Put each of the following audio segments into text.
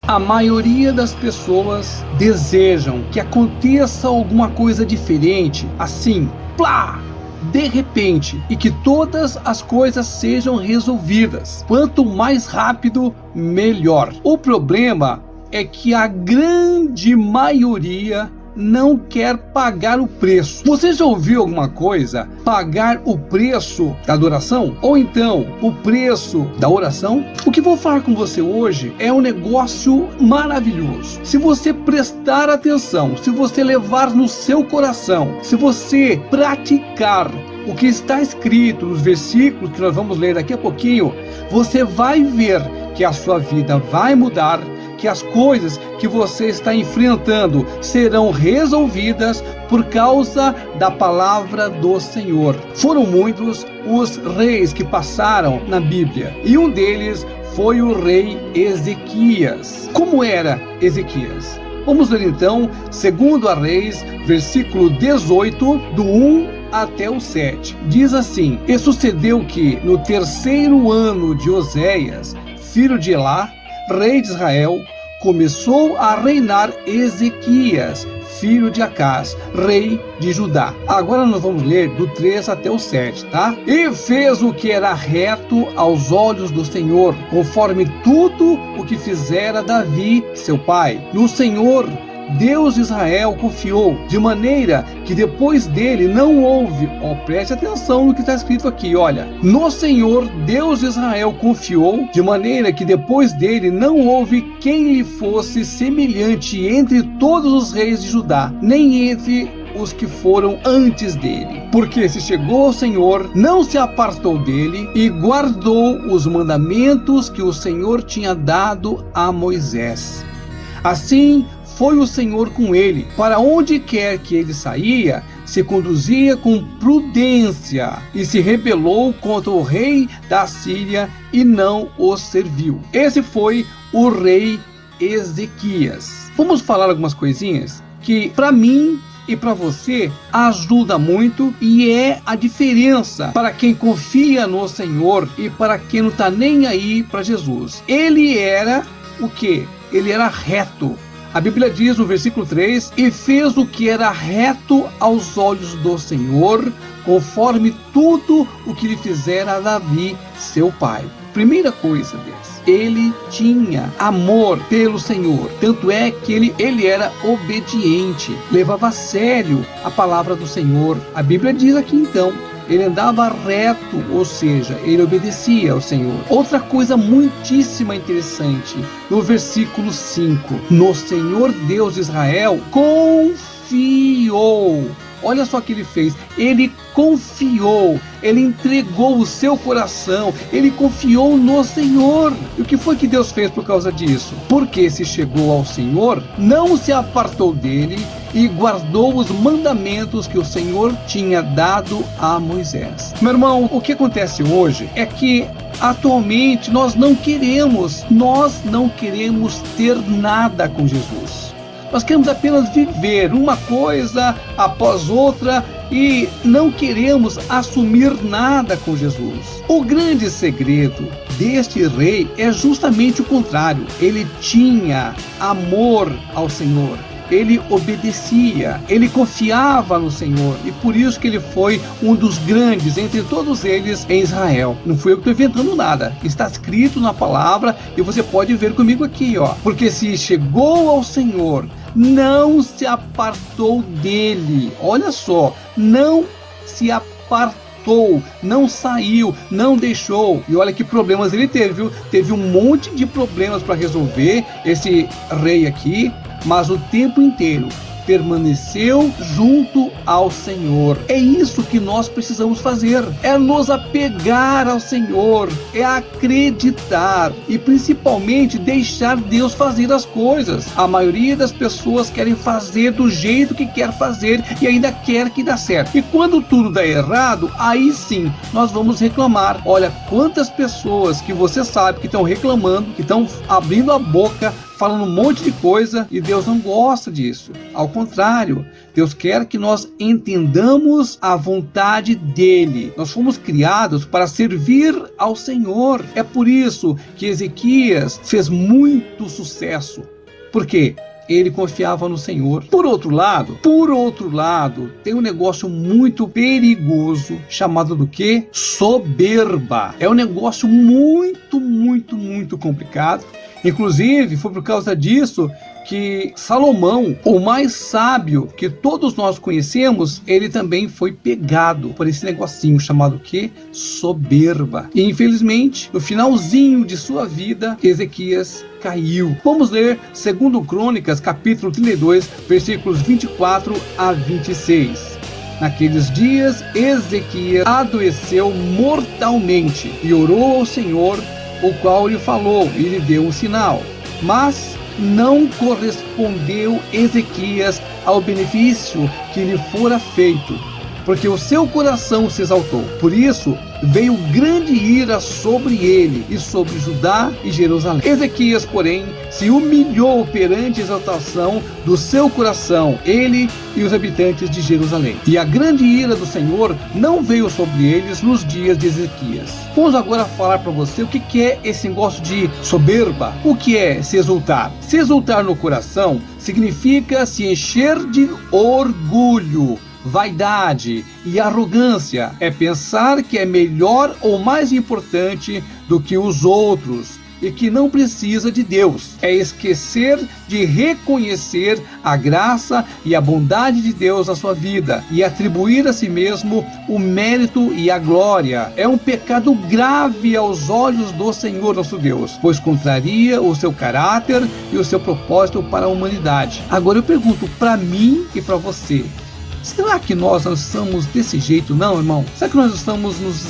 A maioria das pessoas desejam que aconteça alguma coisa diferente, assim, plá, de repente, e que todas as coisas sejam resolvidas. Quanto mais rápido, melhor. O problema é que a grande maioria não quer pagar o preço. Você já ouviu alguma coisa? Pagar o preço da adoração? Ou então, o preço da oração? O que vou falar com você hoje é um negócio maravilhoso. Se você prestar atenção, se você levar no seu coração, se você praticar o que está escrito nos versículos que nós vamos ler daqui a pouquinho, você vai ver que a sua vida vai mudar, que as coisas que você está enfrentando serão resolvidas por causa da palavra do Senhor. Foram muitos os reis que passaram na Bíblia, e um deles foi o rei Ezequias. Como era Ezequias? Vamos ler então, 2 Reis, versículo 18, do 1 até o 7. Diz assim: E sucedeu que, no 3º ano de Oséias, filho de Elá, rei de Israel, começou a reinar Ezequias, filho de Acás, rei de Judá. Agora nós vamos ler do 3 até o 7, tá? E fez o que era reto aos olhos do Senhor, conforme tudo o que fizera Davi, seu pai. No Senhor, Deus de Israel, confiou, de maneira que depois dele não houve, preste atenção no que está escrito aqui, olha, no Senhor, Deus de Israel, confiou, de maneira que depois dele não houve quem lhe fosse semelhante entre todos os reis de Judá, nem entre os que foram antes dele. Porque se chegou ao Senhor, não se apartou dele e guardou os mandamentos que o Senhor tinha dado a Moisés. Assim foi o Senhor com ele. Para onde quer que ele saía, se conduzia com prudência e se rebelou contra o rei da Síria e não o serviu. Esse foi o rei Ezequias. Vamos falar algumas coisinhas que para mim e para você ajuda muito, e é a diferença para quem confia no Senhor e para quem não está nem aí para Jesus. Ele era o quê? Ele era reto. A Bíblia diz no versículo 3: E fez o que era reto aos olhos do Senhor, conforme tudo o que lhe fizera a Davi, seu pai. Primeira coisa deles, ele tinha amor pelo Senhor. Tanto é que ele era obediente, levava a sério a palavra do Senhor. A Bíblia diz aqui então, ele andava reto, ou seja, ele obedecia ao Senhor. Outra coisa muitíssima interessante, no versículo 5, no Senhor Deus de Israel confiou. Olha só o que ele fez, ele confiou, ele entregou o seu coração, ele confiou no Senhor. E o que foi que Deus fez por causa disso? Porque se chegou ao Senhor, não se apartou dele e guardou os mandamentos que o Senhor tinha dado a Moisés. Meu irmão, o que acontece hoje é que atualmente nós não queremos ter nada com Jesus. Nós queremos apenas viver uma coisa após outra e não queremos assumir nada com Jesus. O grande segredo deste rei é justamente o contrário. Ele tinha amor ao Senhor. Ele obedecia, ele confiava no Senhor, e por isso que ele foi um dos grandes entre todos eles em Israel. Não fui eu que estou inventando nada, está escrito na palavra e você pode ver comigo aqui, porque se chegou ao Senhor, não se apartou dele. Olha só, não se apartou, não saiu, não deixou. E olha que problemas ele teve, viu? Teve um monte de problemas para resolver esse rei aqui, mas o tempo inteiro permaneceu junto ao Senhor. É isso que nós precisamos fazer, é nos apegar ao Senhor, é acreditar e principalmente deixar Deus fazer as coisas. A maioria das pessoas querem fazer do jeito que quer fazer e ainda quer que dê certo. E quando tudo dá errado, aí sim nós vamos reclamar. Olha quantas pessoas que você sabe que estão reclamando, que estão abrindo a boca, falando um monte de coisa, e Deus não gosta disso. Ao contrário, Deus quer que nós entendamos a vontade dele. Nós fomos criados para servir ao Senhor. É por isso que Ezequias fez muito sucesso. Por quê? Ele confiava no Senhor. Por outro lado, tem um negócio muito perigoso, chamado do quê? Soberba. É um negócio muito complicado. Inclusive, foi por causa disso que Salomão, o mais sábio que todos nós conhecemos, ele também foi pegado por esse negocinho chamado que? Soberba. E infelizmente, no finalzinho de sua vida, Ezequias caiu. Vamos ler 2 Crônicas, capítulo 32, versículos 24 a 26. Naqueles dias, Ezequias adoeceu mortalmente e orou ao Senhor, o qual lhe falou e lhe deu um sinal. Mas não correspondeu Ezequias ao benefício que lhe fora feito, porque o seu coração se exaltou. Por isso veio grande ira sobre ele e sobre Judá e Jerusalém. Ezequias, porém, se humilhou perante a exaltação do seu coração, ele e os habitantes de Jerusalém. E a grande ira do Senhor não veio sobre eles nos dias de Ezequias. Vamos agora falar para você o que é esse negócio de soberba. O que é se exultar? Se exultar no coração significa se encher de orgulho, vaidade e arrogância. É pensar que é melhor ou mais importante do que os outros e que não precisa de Deus. É esquecer de reconhecer a graça e a bondade de Deus na sua vida e atribuir a si mesmo o mérito e a glória. É um pecado grave aos olhos do Senhor nosso Deus, pois contraria o seu caráter e o seu propósito para a humanidade. Agora eu pergunto para mim e para você: será que nós não estamos desse jeito, não, irmão? Será que nós estamos nos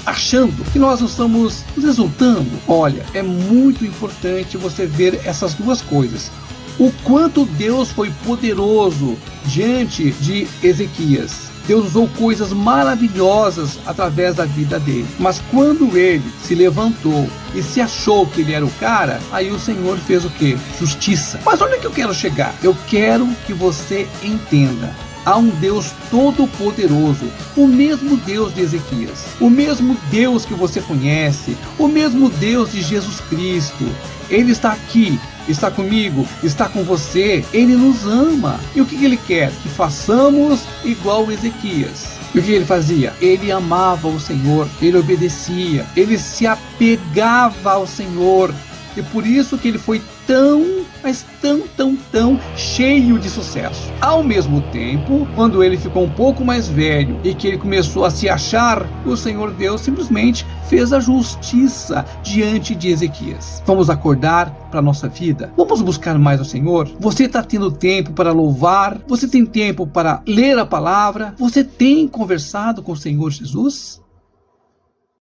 achando que nós não estamos nos exultando? Olha, é muito importante você ver essas duas coisas. O quanto Deus foi poderoso diante de Ezequias. Deus usou coisas maravilhosas através da vida dele. Mas quando ele se levantou e se achou que ele era o cara, aí o Senhor fez o quê? Justiça. Mas onde é que eu quero chegar? Eu quero que você entenda. Há um Deus todo-poderoso, o mesmo Deus de Ezequias, o mesmo Deus que você conhece, o mesmo Deus de Jesus Cristo. Ele está aqui, está comigo, está com você. Ele nos ama. E o que ele quer? Que façamos igual Ezequias. E o que ele fazia? Ele amava o Senhor, ele obedecia, ele se apegava ao Senhor. E por isso que ele foi tão cheio de sucesso. Ao mesmo tempo, quando ele ficou um pouco mais velho e que ele começou a se achar, o Senhor Deus simplesmente fez a justiça diante de Ezequias. Vamos acordar para a nossa vida? Vamos buscar mais o Senhor? Você está tendo tempo para louvar? Você tem tempo para ler a palavra? Você tem conversado com o Senhor Jesus?